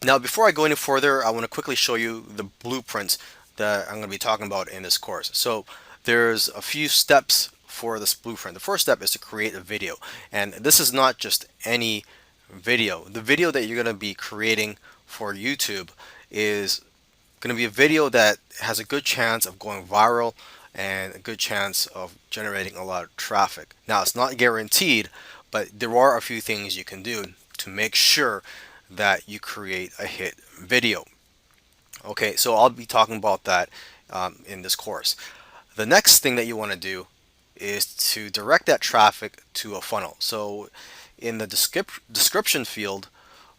Now, before I go any further, I want to quickly show you the blueprints that I'm going to be talking about in this course. So there's a few steps for this blueprint. The first step is to create a video. And this is not just any video. The video that you're going to be creating for YouTube is going to be a video that has a good chance of going viral and a good chance of generating a lot of traffic. Now, it's not guaranteed, but there are a few things you can do to make sure that you create a hit video. Okay, so I'll be talking about that in this course. The next thing that you want to do is to direct that traffic to a funnel. So in the description field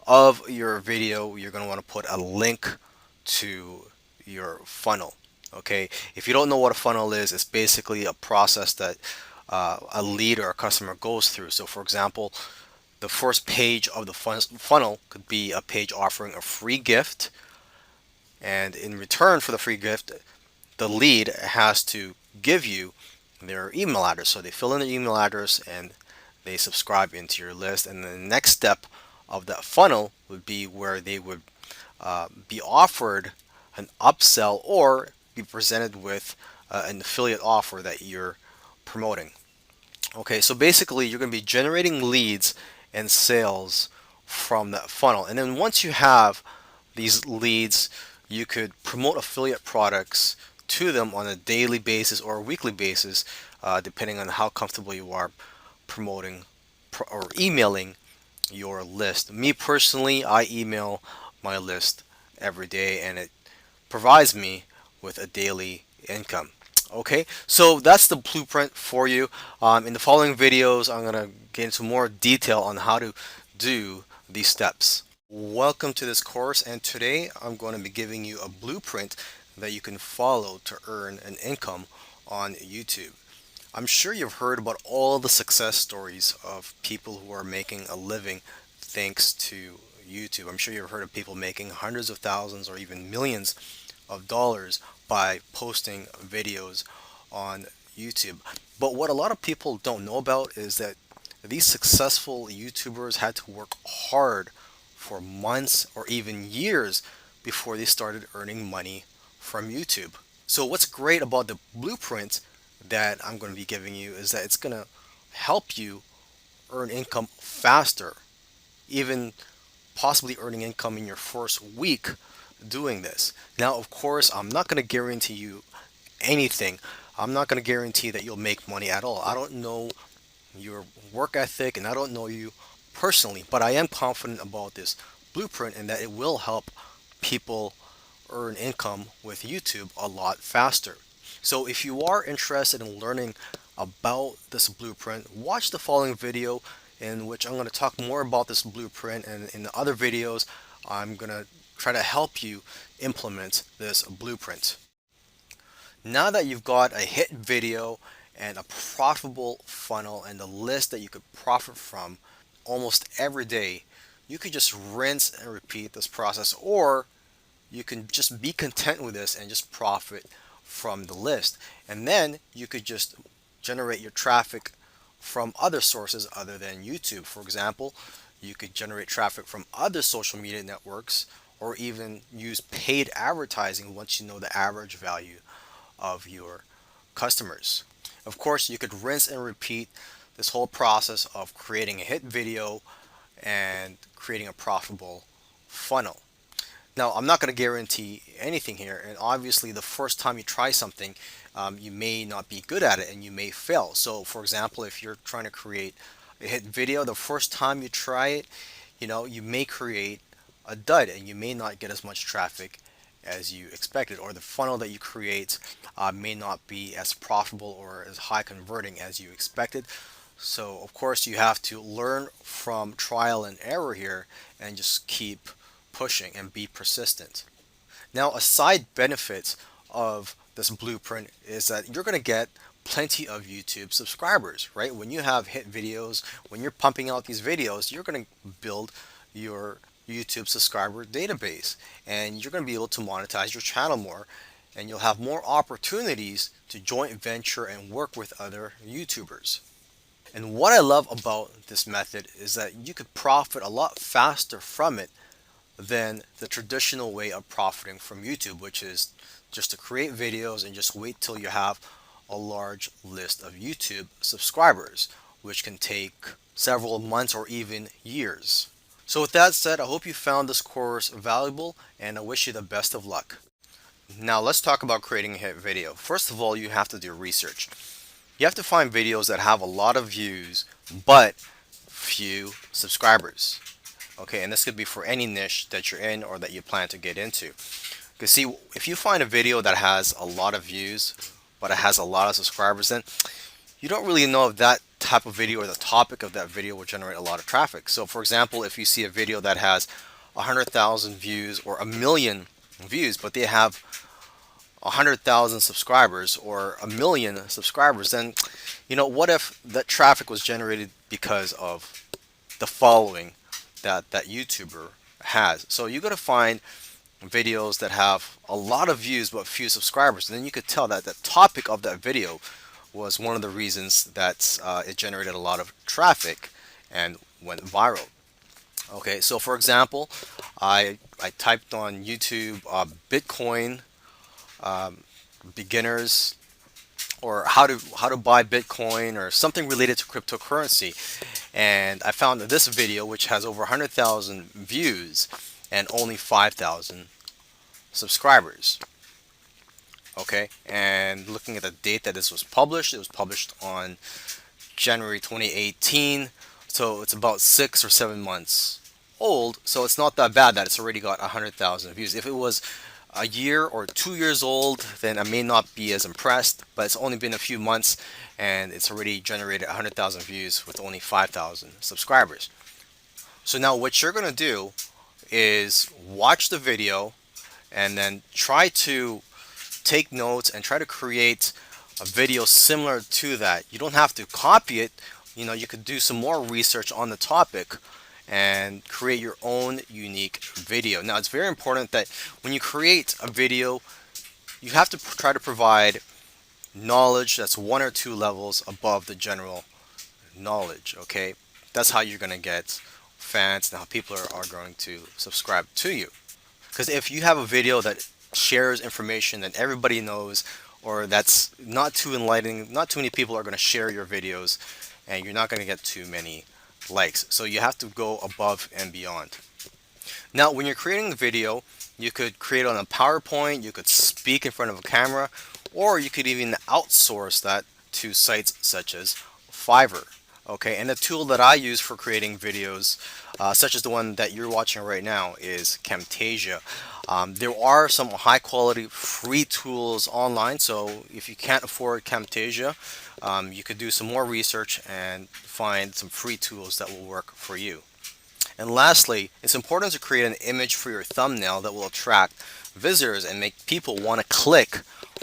of your video, you're going to want to put a link to your funnel. Okay, if you don't know what a funnel is, it's basically a process that a lead or a customer goes through. So for example, the first page of the funnel could be a page offering a free gift, and in return for the free gift, the lead has to give you their email address. So they fill in their email address and they subscribe into your list. And the next step of that funnel would be where they would be offered an upsell or be presented with an affiliate offer that you're promoting. Okay, so basically you're going to be generating leads and sales from that funnel. And then once you have these leads, you could promote affiliate products to them on a daily basis or a weekly basis, depending on how comfortable you are promoting or emailing your list. Me personally, I email my list every day and it provides me with a daily income. Okay, so that's the blueprint for you. In the following videos, I'm going to get into more detail on how to do these steps. Welcome to this course, and today I'm going to be giving you a blueprint that you can follow to earn an income on YouTube. I'm sure you've heard about all the success stories of people who are making a living thanks to YouTube. I'm sure you've heard of people making hundreds of thousands or even millions of dollars by posting videos on YouTube. But what a lot of people don't know about is that these successful YouTubers had to work hard for months or even years before they started earning money from YouTube. So what's great about the blueprint that I'm going to be giving you is that it's going to help you earn income faster, even possibly earning income in your first week doing this. Now, of course, I'm not going to guarantee you anything. I'm not going to guarantee that you'll make money at all. I don't know your work ethic and I don't know you personally, but I am confident about this blueprint and that it will help people earn income with YouTube a lot faster. So if you are interested in learning about this blueprint, watch the following video in which I'm going to talk more about this blueprint, and in the other videos I'm going to try to help you implement this blueprint. Now that you've got a hit video and a profitable funnel and a list that you could profit from almost every day, you could just rinse and repeat this process, or you can just be content with this and just profit from the list. And then you could just generate your traffic from other sources other than YouTube. For example, you could generate traffic from other social media networks or even use paid advertising once you know the average value of your customers. Of course, you could rinse and repeat this whole process of creating a hit video and creating a profitable funnel. Now, I'm not going to guarantee anything here, and obviously the first time you try something, you may not be good at it and you may fail. So for example, if you're trying to create a hit video, the first time you try it, you may create a dud and you may not get as much traffic as you expected, or the funnel that you create may not be as profitable or as high converting as you expected. So of course you have to learn from trial and error here and just keep pushing and be persistent. Now, a side benefit of this blueprint is that you're going to get plenty of YouTube subscribers, right? When you have hit videos, when you're pumping out these videos, you're going to build your YouTube subscriber database and you're going to be able to monetize your channel more, and you'll have more opportunities to joint venture and work with other YouTubers. And what I love about this method is that you could profit a lot faster from it than the traditional way of profiting from YouTube, which is just to create videos and just wait till you have a large list of YouTube subscribers, which can take several months or even years. So with that said, I hope you found this course valuable and I wish you the best of luck. Now let's talk about creating a hit video. First of all, you have to do research. You have to find videos that have a lot of views but few subscribers. Okay, and this could be for any niche that you're in or that you plan to get into. Because see, if you find a video that has a lot of views but it has a lot of subscribers, then you don't really know if that type of video or the topic of that video will generate a lot of traffic. So for example, if you see a video that has 100,000 views or a million views, but they have 100,000 subscribers or a million subscribers, then what if that traffic was generated because of the following that YouTuber has? So you got to find videos that have a lot of views but few subscribers, and then you could tell that the topic of that video was one of the reasons that it generated a lot of traffic and went viral. Okay, so for example, I typed on YouTube Bitcoin beginners, or how to buy Bitcoin or something related to cryptocurrency, and I found this video which has over 100,000 views and only 5,000 subscribers. Okay, and looking at the date that this was published, it was published on January 2018, so it's about 6 or 7 months old. So it's not that bad that it's already got 100,000 views. If it was a year or 2 years old, then I may not be as impressed, but it's only been a few months and it's already generated 100,000 views with only 5,000 subscribers. So now what you're gonna do is watch the video and then try to take notes and try to create a video similar to that. You don't have to copy it. You could do some more research on the topic and create your own unique video. Now, it's very important that when you create a video, you have to try to provide knowledge that's 1 or 2 levels above the general knowledge. Okay, that's how you're going to get fans and how people are going to subscribe to you. Because if you have a video that shares information that everybody knows, or that's not too enlightening, not too many people are going to share your videos, and you're not going to get too many likes. So you have to go above and beyond. Now, when you're creating a video, you could create on a PowerPoint, you could speak in front of a camera, or you could even outsource that to sites such as Fiverr. Okay, and the tool that I use for creating videos, such as the one that you're watching right now, is Camtasia. There are some high quality free tools online, so if you can't afford Camtasia, you could do some more research and find some free tools that will work for you. And lastly, it's important to create an image for your thumbnail that will attract visitors and make people want to click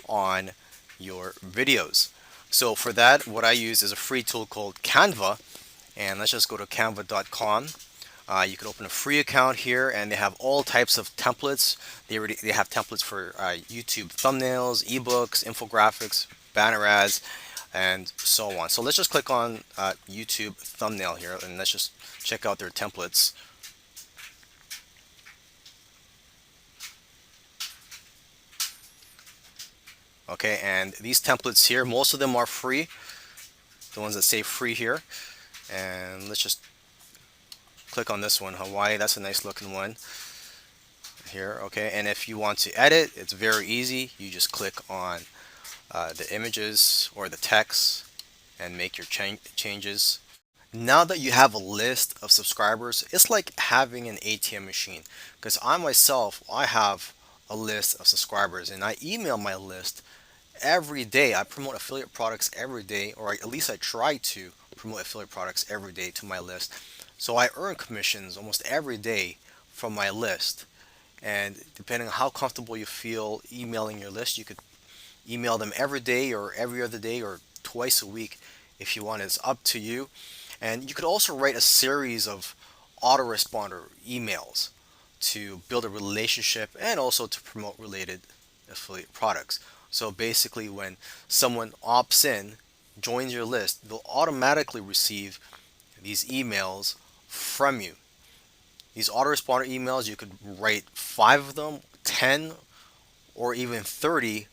on your videos. So for that, what I use is a free tool called Canva, and let's just go to canva.com. You can open a free account here, and they have all types of templates. They have templates for YouTube thumbnails, ebooks, infographics, banner ads, and so on. So let's just click on YouTube thumbnail here, and let's just check out their templates. Okay, and these templates here, most of them are free, the ones that say free here. And let's just click on this one, Hawaii. That's a nice looking one here. Okay, and if you want to edit, it's very easy. You just click on the images or the text and make your changes. Now that you have a list of subscribers, it's like having an ATM machine, because I myself, I have a list of subscribers and I email my list every day. I promote affiliate products every day, or at least I try to promote affiliate products every day to my list. So I earn commissions almost every day from my list. And depending on how comfortable you feel emailing your list, you could email them every day or every other day or twice a week if you want. It's up to you. And you could also write a series of autoresponder emails to build a relationship and also to promote related affiliate products. So basically, when someone opts in, joins your list, they'll automatically receive these emails from you. These autoresponder emails, you could write 5 of them, 10, or even 30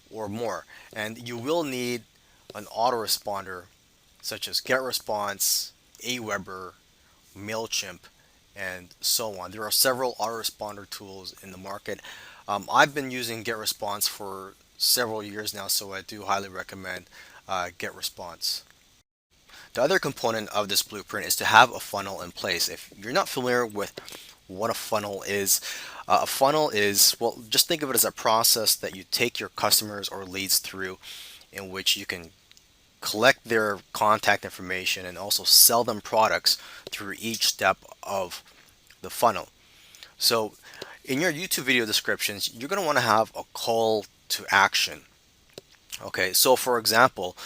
or more. And you will need an autoresponder such as GetResponse, Aweber, MailChimp, and so on. There are several autoresponder tools in the market. I've been using GetResponse for several years now, so I do highly recommend GetResponse. The other component of this blueprint is to have a funnel in place. If you're not familiar with what a funnel is, well, just think of it as a process that you take your customers or leads through in which you can collect their contact information and also sell them products through each step of the funnel. So in your YouTube video descriptions, you're going to want to have a call to action. Okay, so for example,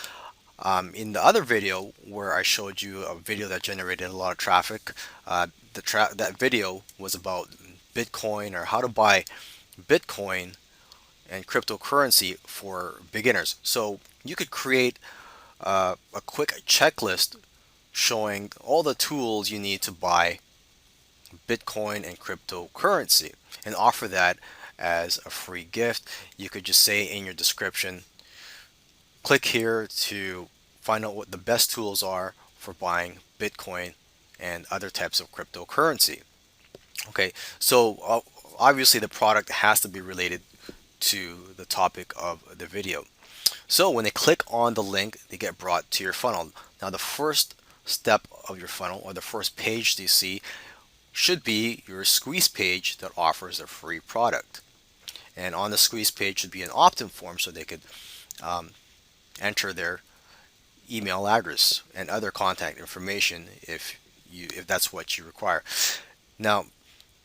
in the other video where I showed you a video that generated a lot of traffic, that video was about Bitcoin or how to buy Bitcoin and cryptocurrency for beginners. So you could create a quick checklist showing all the tools you need to buy Bitcoin and cryptocurrency and offer that as a free gift. You could just say in your description, click here to find out what the best tools are for buying Bitcoin and other types of cryptocurrency. Okay, so obviously the product has to be related to the topic of the video. So when they click on the link, they get brought to your funnel. Now the first step of your funnel, or the first page you see, should be your squeeze page that offers a free product. And on the squeeze page should be an opt-in form so they could enter their email address and other contact information if that's what you require. Now,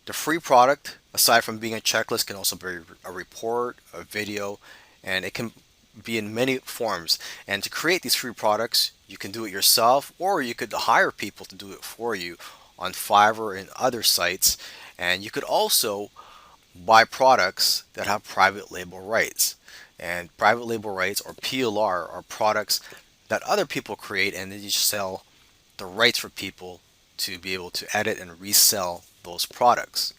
the free product, aside from being a checklist, can also be a report, a video, and it can be in many forms. And to create these free products, you can do it yourself, or you could hire people to do it for you on Fiverr and other sites. And you could also buy products that have private label rights. And private label rights, or PLR, are products that other people create and then you sell the rights for people to be able to edit and resell those products.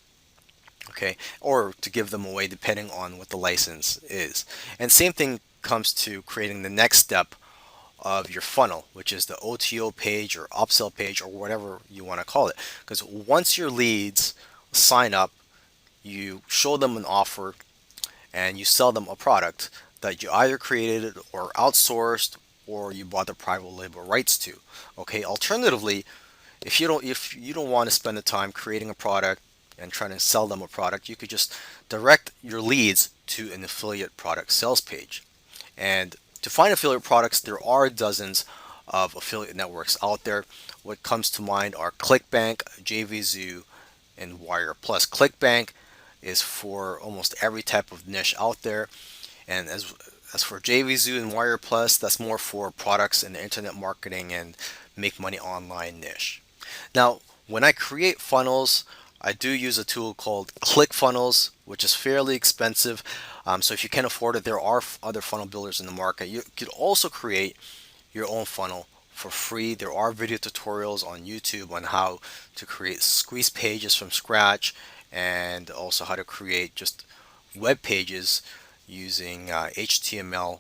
Okay, or to give them away depending on what the license is. And same thing comes to creating the next step of your funnel, which is the OTO page or upsell page or whatever you want to call it. Because once your leads sign up, you show them an offer and you sell them a product that you either created or outsourced or you bought the private label rights to. Okay, alternatively, if you don't want to spend the time creating a product and trying to sell them a product, you could just direct your leads to an affiliate product sales page. And to find affiliate products, there are dozens of affiliate networks out there. What comes to mind are ClickBank, JVZoo, and Wire Plus. ClickBank is for almost every type of niche out there, and as for JVZoo and Wire Plus, that's more for products in the internet marketing and make money online niche. Now, when I create funnels, I do use a tool called ClickFunnels, which is fairly expensive. So if you can't afford it, there are other funnel builders in the market. You could also create your own funnel for free. There are video tutorials on YouTube on how to create squeeze pages from scratch and also how to create just web pages using HTML